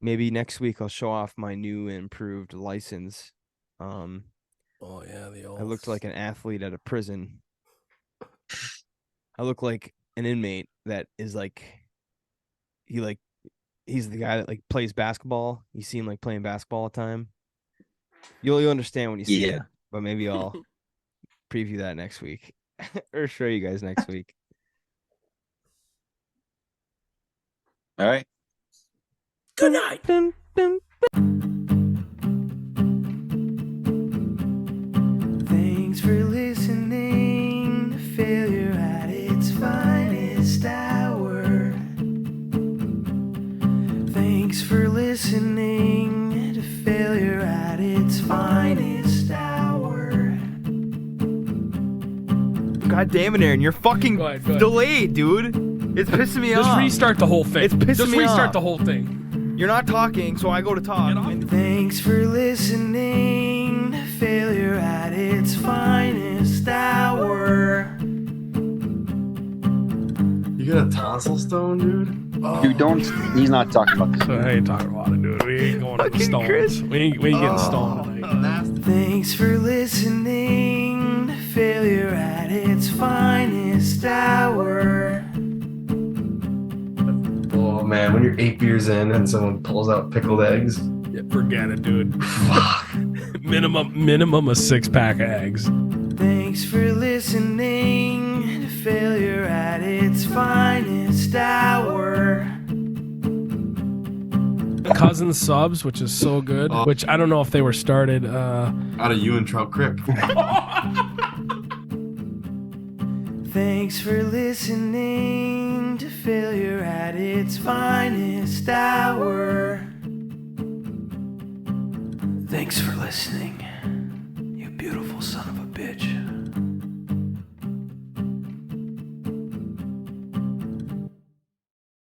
Maybe next week I'll show off my new and improved license. Oh yeah, the old. I looked like an athlete at a prison. I look like an inmate that is like, he's the guy that like plays basketball. You see him like playing basketball all the time. You'll understand when you see it, but maybe I'll preview that next week or show you guys next week. All right. Good night. Dun, dun. Thanks for listening to Failure at its Finest Hour. Thanks for listening to Failure at its Finest Hour. God damn it, Aaron, you're fucking Go ahead. delayed, dude. It's pissing me off. Just restart the whole thing. It's pissing Just me restart off. the whole thing. You're not talking, so I go to talk. Thanks for listening to Failure at its Finest Hour. You got a tonsil stone, dude? Dude, don't. He's not talking about this. I ain't talking about it, dude. We ain't going to the Fucking stones. Chris. We ain't getting stoned tonight. Nasty. Thanks for listening to Failure at its Finest Hour. Oh man, when you're 8 beers in and someone pulls out pickled eggs. Yeah, forget it, dude. minimum a 6-pack of eggs. Thanks for listening to Failure at its Finest Hour. Cousin subs, which is so good. Oh. Which I don't know if they were started. Out of you and Trout Crick. Thanks for listening to Failure at its Finest Hour. Thanks for listening.